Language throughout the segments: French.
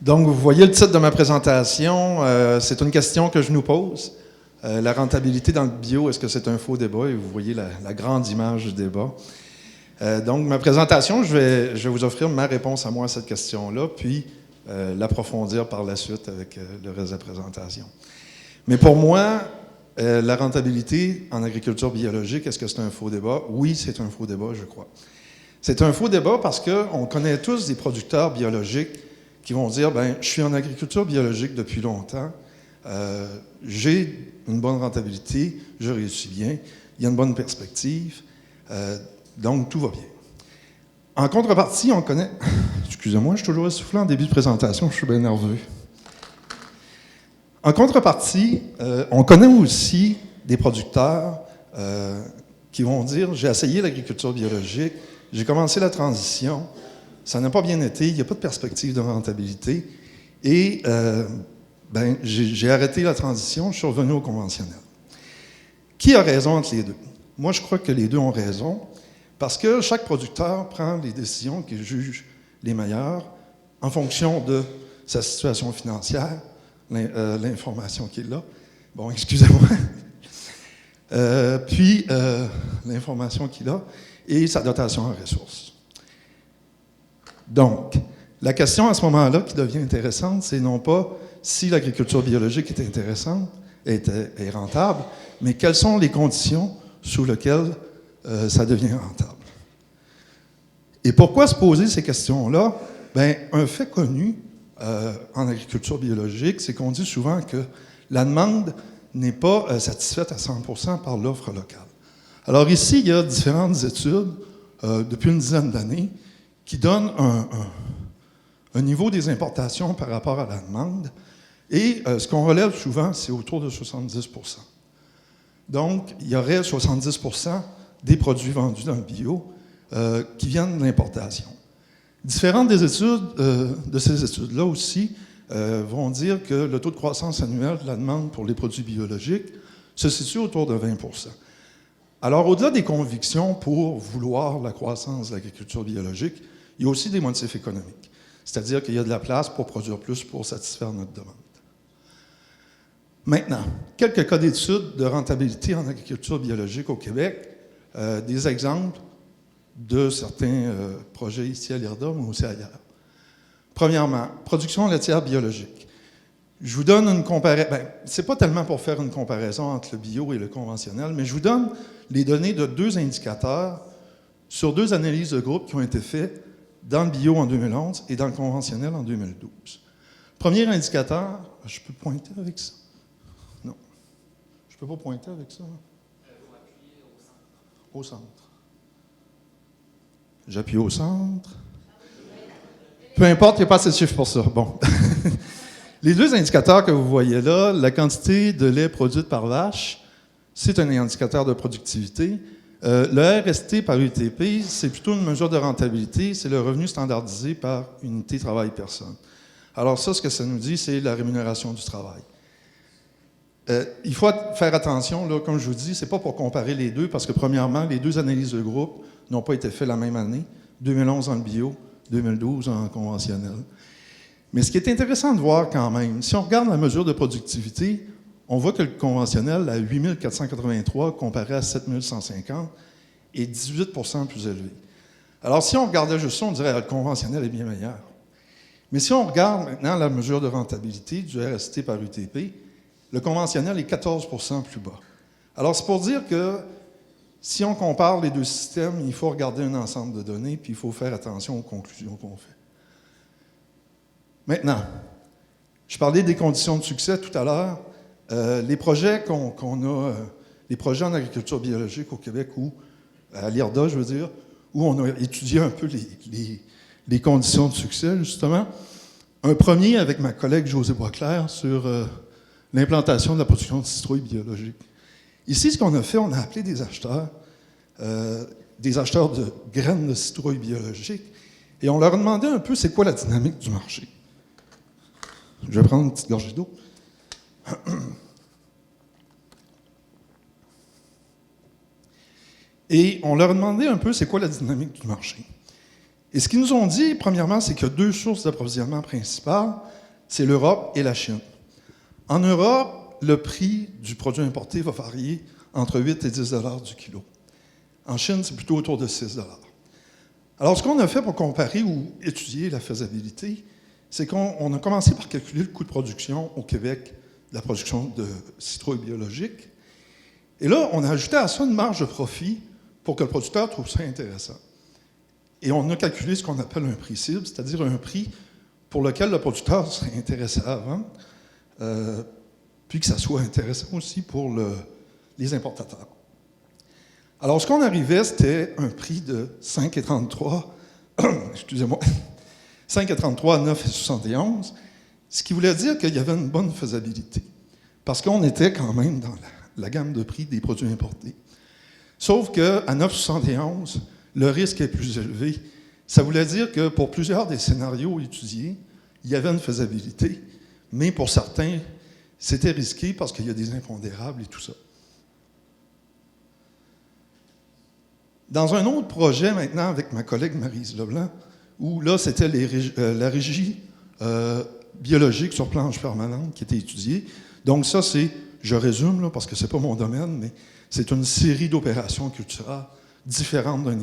Donc, vous voyez le titre de ma présentation. C'est une question que je nous pose. La rentabilité dans le bio, est-ce que c'est un faux débat? Et vous voyez la grande image du débat. Donc, ma présentation, je vais vous offrir ma réponse à moi à cette question-là, puis l'approfondir par la suite avec le reste de la présentation. Mais pour moi, la rentabilité en agriculture biologique, est-ce que c'est un faux débat? Oui, c'est un faux débat, je crois. C'est un faux débat parce qu'on connaît tous des producteurs biologiques qui vont dire, bien, je suis en agriculture biologique depuis longtemps, j'ai une bonne rentabilité, je réussis bien, il y a une bonne perspective, donc tout va bien. En contrepartie, on connaît... Excusez-moi, je suis toujours essoufflé en début de présentation, je suis bien nerveux. En contrepartie, on connaît aussi des producteurs qui vont dire, j'ai essayé l'agriculture biologique, j'ai commencé la transition, ça n'a pas bien été, il n'y a pas de perspective de rentabilité, et j'ai arrêté la transition, je suis revenu au conventionnel. Qui a raison entre les deux? Moi, je crois que les deux ont raison, parce que chaque producteur prend les décisions qu'il juge les meilleures en fonction de sa situation financière, l'information qui est là. Bon, excusez-moi. Puis, l'information qu'il a et sa dotation en ressources. Donc, la question à ce moment-là qui devient intéressante, c'est non pas si l'agriculture biologique est intéressante, est rentable, mais quelles sont les conditions sous lesquelles ça devient rentable. Et pourquoi se poser ces questions-là? Bien, un fait connu en agriculture biologique, c'est qu'on dit souvent que la demande n'est pas satisfaite à 100% par l'offre locale. Alors ici, il y a différentes études depuis une dizaine d'années qui donnent un niveau des importations par rapport à la demande. Et ce qu'on relève souvent, c'est autour de 70%. Donc, il y aurait 70% des produits vendus dans le bio qui viennent de l'importation. Différentes des études, de ces études-là aussi, vont dire que le taux de croissance annuel de la demande pour les produits biologiques se situe autour de 20%. Alors, au-delà des convictions pour vouloir la croissance de l'agriculture biologique, il y a aussi des motifs économiques. C'est-à-dire qu'il y a de la place pour produire plus pour satisfaire notre demande. Maintenant, quelques cas d'études de rentabilité en agriculture biologique au Québec, des exemples de certains projets ici à l'IRDA, mais aussi ailleurs. Premièrement, production laitière biologique. Je vous donne une comparaison. Ce n'est pas tellement pour faire une comparaison entre le bio et le conventionnel, mais je vous donne les données de deux indicateurs sur deux analyses de groupe qui ont été faites dans le bio en 2011 et dans le conventionnel en 2012. Premier indicateur, je peux pointer avec ça? Non. Je ne peux pas pointer avec ça. Vous appuyez au centre. Au centre. J'appuie au centre. Peu importe, il n'y a pas assez de chiffres pour ça. Bon. Les deux indicateurs que vous voyez là, la quantité de lait produite par vache, c'est un indicateur de productivité. Le RST par UTP, c'est plutôt une mesure de rentabilité, c'est le revenu standardisé par unité travail-personne. Alors ça, ce que ça nous dit, c'est la rémunération du travail. Il faut faire attention, là, comme je vous dis, c'est pas pour comparer les deux, parce que premièrement, les deux analyses de groupe n'ont pas été faites la même année, 2011 en bio, 2012 en conventionnel. Mais ce qui est intéressant de voir quand même, si on regarde la mesure de productivité, on voit que le conventionnel, à 8 483 comparé à 7 150, est 18 % plus élevé. Alors si on regardait juste ça, on dirait que le conventionnel est bien meilleur. Mais si on regarde maintenant la mesure de rentabilité du RST par UTP, le conventionnel est 14 % plus bas. Alors c'est pour dire que si on compare les deux systèmes, il faut regarder un ensemble de données, puis il faut faire attention aux conclusions qu'on fait. Maintenant, je parlais des conditions de succès tout à l'heure. Les projets les projets en agriculture biologique au Québec, ou à l'IRDA, je veux dire, où on a étudié un peu les conditions de succès, justement. Un premier avec ma collègue Josée Boisclair sur l'implantation de la production de citrouilles biologiques. Ici, ce qu'on a fait, on a appelé des acheteurs de graines de citrouilles biologiques, et on leur a demandé un peu c'est quoi la dynamique du marché. Je vais prendre une petite gorgée d'eau. Et on leur a demandé un peu c'est quoi la dynamique du marché. Et ce qu'ils nous ont dit, premièrement, c'est qu'il y a deux sources d'approvisionnement principales, c'est l'Europe et la Chine. En Europe, le prix du produit importé va varier entre 8 et 10 $ du kilo. En Chine, c'est plutôt autour de 6 $. Alors, ce qu'on a fait pour comparer ou étudier la faisabilité, c'est qu'on a commencé par calculer le coût de production au Québec de la production de citrouilles biologiques. Et là, on a ajouté à ça une marge de profit pour que le producteur trouve ça intéressant. Et on a calculé ce qu'on appelle un prix cible, c'est-à-dire un prix pour lequel le producteur serait intéressé à vendre, puis que ça soit intéressant aussi pour les importateurs. Alors, ce qu'on arrivait, c'était un prix de 5,33, excusez-moi, 5,33 à 9,71, ce qui voulait dire qu'il y avait une bonne faisabilité, parce qu'on était quand même dans la gamme de prix des produits importés. Sauf qu'à 9,71, le risque est plus élevé. Ça voulait dire que pour plusieurs des scénarios étudiés, il y avait une faisabilité, mais pour certains, c'était risqué parce qu'il y a des impondérables et tout ça. Dans un autre projet maintenant avec ma collègue Maryse Leblanc, où là, c'était la régie biologique sur planche permanente qui était étudiée. Donc ça, c'est, je résume là, parce que ce n'est pas mon domaine, mais c'est une série d'opérations culturelles différentes d'un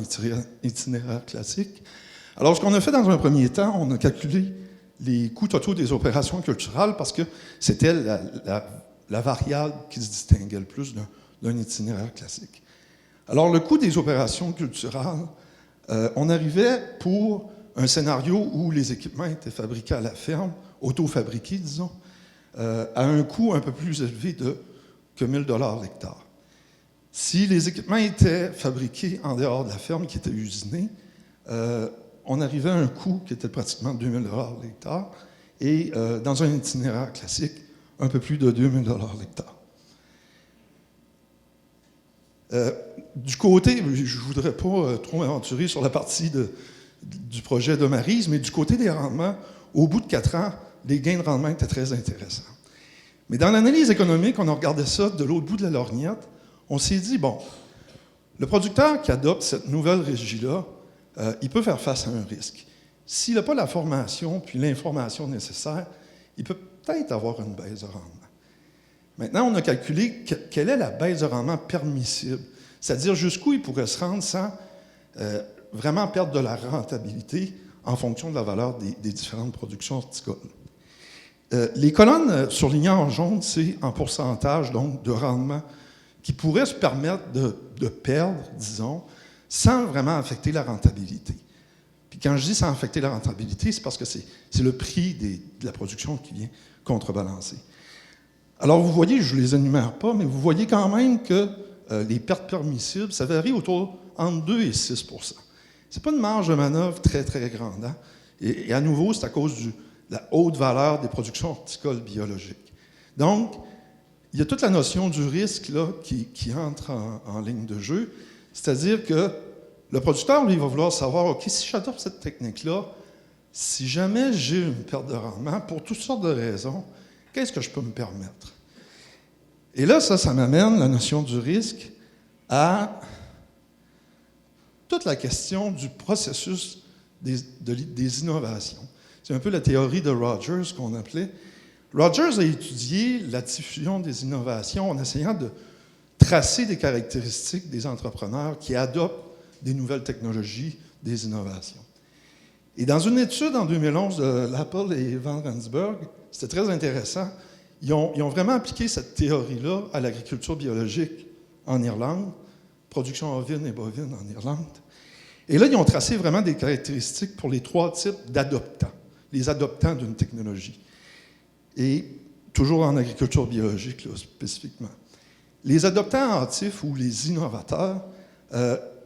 itinéraire classique. Alors, ce qu'on a fait dans un premier temps, on a calculé les coûts totaux des opérations culturelles parce que c'était la variable qui se distinguait le plus d'un itinéraire classique. Alors, le coût des opérations culturelles, on arrivait pour un scénario où les équipements étaient fabriqués à la ferme, auto-fabriqués, disons, à un coût un peu plus élevé que 1 000 $ l'hectare. Si les équipements étaient fabriqués en dehors de la ferme, qui était usinée, on arrivait à un coût qui était pratiquement 2 000 $ l'hectare, et dans un itinéraire classique, un peu plus de 2 000 $ l'hectare. Du côté, je ne voudrais pas trop m'aventurer sur la partie du projet de Maryse, mais du côté des rendements, au bout de 4 ans, les gains de rendement étaient très intéressants. Mais dans l'analyse économique, on a regardé ça de l'autre bout de la lorgnette. On s'est dit, bon, le producteur qui adopte cette nouvelle régie-là, il peut faire face à un risque. S'il n'a pas la formation puis l'information nécessaire, il peut peut-être avoir une baisse de rendement. Maintenant, on a calculé quelle est la baisse de rendement permissible, c'est-à-dire jusqu'où il pourrait se rendre sans vraiment perdre de la rentabilité en fonction de la valeur des différentes productions horticoles. Les colonnes surlignées en jaune, c'est en pourcentage donc, de rendement qui pourrait se permettre de perdre, disons, sans vraiment affecter la rentabilité. Puis quand je dis sans affecter la rentabilité, c'est parce que c'est le prix de la production qui vient contrebalancer. Alors, vous voyez, je ne les énumère pas, mais vous voyez quand même que les pertes permissibles, ça varie entre 2 et 6 %. Ce n'est pas une marge de manœuvre très, très grande. Hein? Et à nouveau, c'est à cause de la haute valeur des productions horticoles biologiques. Donc, il y a toute la notion du risque là, qui entre en ligne de jeu. C'est-à-dire que le producteur, lui, il va vouloir savoir, OK, si j'adopte cette technique-là, si jamais j'ai une perte de rendement, pour toutes sortes de raisons, qu'est-ce que je peux me permettre? Et là, ça m'amène, la notion du risque, à toute la question du processus des innovations. C'est un peu la théorie de Rogers qu'on appelait. Rogers a étudié la diffusion des innovations en essayant de tracer des caractéristiques des entrepreneurs qui adoptent des nouvelles technologies, des innovations. Et dans une étude en 2011 de Lappel et Van Rensburg, c'était très intéressant, ils ont vraiment appliqué cette théorie-là à l'agriculture biologique en Irlande, production ovine et bovine en Irlande. Et là, ils ont tracé vraiment des caractéristiques pour les 3 types d'adoptants, les adoptants d'une technologie. Et toujours en agriculture biologique, là, spécifiquement. Les adoptants hâtifs ou les innovateurs,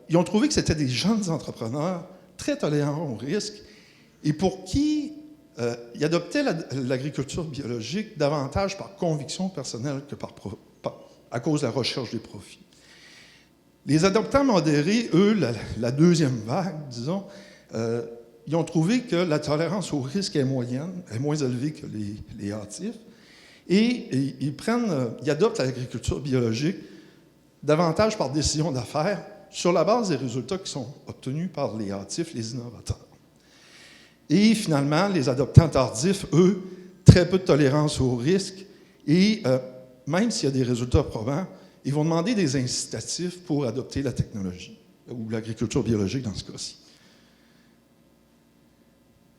ils ont trouvé que c'était des jeunes entrepreneurs très tolérants au risque et pour qui ils adoptaient l'agriculture biologique davantage par conviction personnelle que à cause de la recherche des profits. Les adoptants modérés, eux, la deuxième vague, disons, ils ont trouvé que la tolérance au risque est moyenne, est moins élevée que les hâtifs, et ils adoptent l'agriculture biologique davantage par décision d'affaires sur la base des résultats qui sont obtenus par les hâtifs, les innovateurs. Et finalement, les adoptants tardifs, eux, très peu de tolérance au risque. Et même s'il y a des résultats probants, ils vont demander des incitatifs pour adopter la technologie, ou l'agriculture biologique dans ce cas-ci.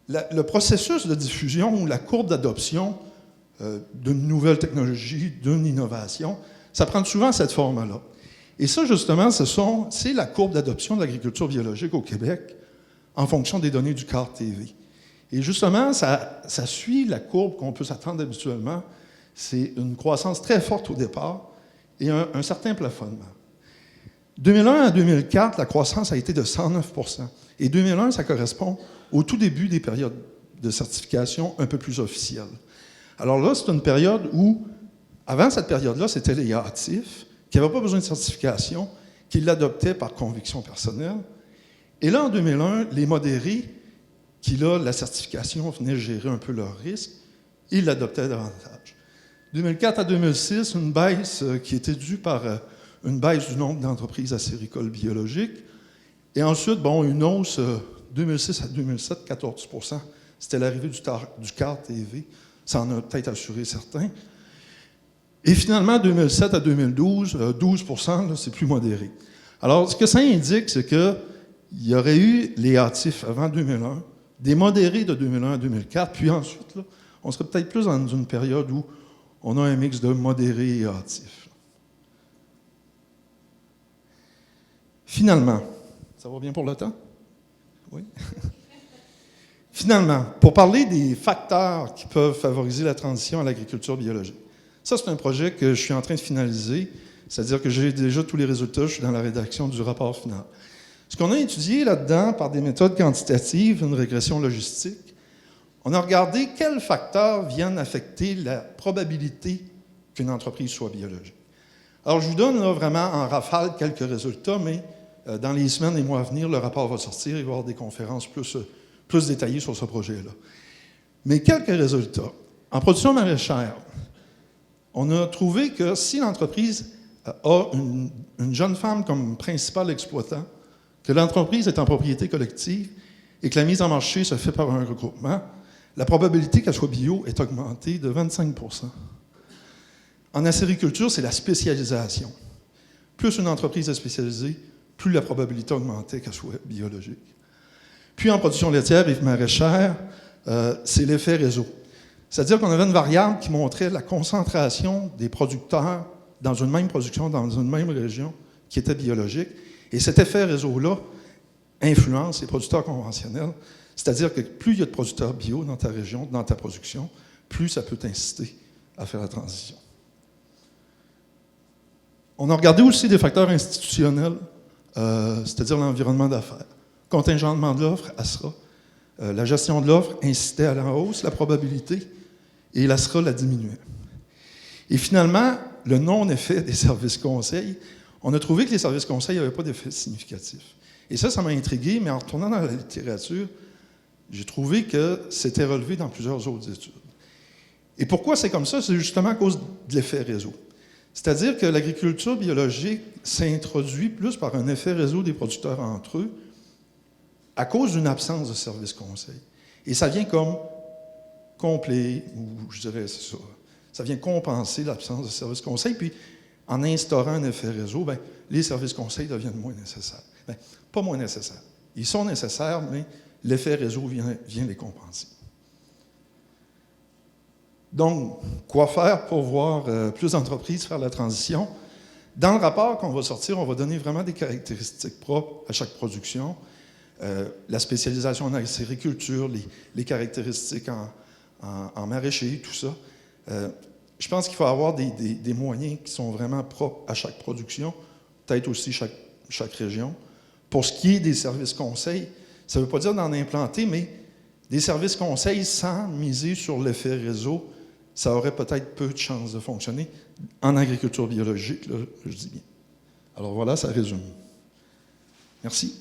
Le processus de diffusion ou la courbe d'adoption d'une nouvelle technologie, d'une innovation, ça prend souvent cette forme-là. Et ça, justement, c'est la courbe d'adoption de l'agriculture biologique au Québec en fonction des données du CART TV. Et justement, ça suit la courbe qu'on peut s'attendre habituellement. C'est une croissance très forte au départ et un certain plafonnement. 2001 à 2004, la croissance a été de 109 %. Et 2001, ça correspond au tout début des périodes de certification un peu plus officielles. Alors là, c'est une période où, avant cette période-là, c'était les hâtifs, qui n'avaient pas besoin de certification, qui l'adoptaient par conviction personnelle. Et là, en 2001, les modérés, qui là, la certification venait gérer un peu leurs risques, ils l'adoptaient davantage. 2004 à 2006, une baisse qui était due par une baisse du nombre d'entreprises acéricoles biologiques. Et ensuite, une hausse 2006 à 2007, 14 %. C'était l'arrivée du CART TV. Ça en a peut-être assuré certains. Et finalement, 2007 à 2012, 12 %, là, c'est plus modéré. Alors, ce que ça indique, c'est qu'il y aurait eu les hâtifs avant 2001, des modérés de 2001 à 2004, puis ensuite, là, on serait peut-être plus dans une période où on a un mix de modérés et hâtifs. Finalement, ça va bien pour le temps? Oui. Finalement, pour parler des facteurs qui peuvent favoriser la transition à l'agriculture biologique. Ça, c'est un projet que je suis en train de finaliser, c'est-à-dire que j'ai déjà tous les résultats, je suis dans la rédaction du rapport final. Ce qu'on a étudié là-dedans par des méthodes quantitatives, une régression logistique, on a regardé quels facteurs viennent affecter la probabilité qu'une entreprise soit biologique. Alors, je vous donne là, vraiment en rafale quelques résultats, mais dans les semaines et mois à venir, le rapport va sortir, il va y avoir des conférences plus détaillées sur ce projet-là. Mais quelques résultats. En production maraîchère, on a trouvé que si l'entreprise a une jeune femme comme principal exploitant, que l'entreprise est en propriété collective et que la mise en marché se fait par un regroupement, la probabilité qu'elle soit bio est augmentée de 25 %. En acériculture, c'est la spécialisation. Plus une entreprise est spécialisée, plus la probabilité augmentée qu'elle soit biologique. Puis en production laitière et maraîchère, c'est l'effet réseau. C'est-à-dire qu'on avait une variable qui montrait la concentration des producteurs dans une même production, dans une même région, qui était biologique. Et cet effet réseau-là influence les producteurs conventionnels. C'est-à-dire que plus il y a de producteurs bio dans ta région, dans ta production, plus ça peut t'inciter à faire la transition. On a regardé aussi des facteurs institutionnels, c'est-à-dire l'environnement d'affaires. Contingentement de l'offre, ASRA. La gestion de l'offre incitait à la hausse, la probabilité, et l'ASRA la diminuait. Et finalement, le non-effet des services conseils, on a trouvé que les services conseils n'avaient pas d'effet significatif. Et ça m'a intrigué, mais en retournant dans la littérature, j'ai trouvé que c'était relevé dans plusieurs autres études. Et pourquoi c'est comme ça? C'est justement à cause de l'effet réseau. C'est-à-dire que l'agriculture biologique s'introduit plus par un effet réseau des producteurs entre eux à cause d'une absence de service conseil. Et ça vient comme compléter, ou je dirais c'est ça, ça vient compenser l'absence de service conseil, puis en instaurant un effet réseau, les services conseils deviennent moins nécessaires. Pas moins nécessaires. Ils sont nécessaires, mais l'effet réseau vient les compenser. Donc, quoi faire pour voir plus d'entreprises faire la transition? Dans le rapport qu'on va sortir, on va donner vraiment des caractéristiques propres à chaque production. La spécialisation en acériculture, les caractéristiques en maraîcher, tout ça. Je pense qu'il faut avoir des moyens qui sont vraiment propres à chaque production, peut-être aussi chaque région. Pour ce qui est des services conseils, ça ne veut pas dire d'en implanter, mais des services conseils sans miser sur l'effet réseau, ça aurait peut-être peu de chances de fonctionner. En agriculture biologique, là, je dis bien. Alors voilà, ça résume. Merci.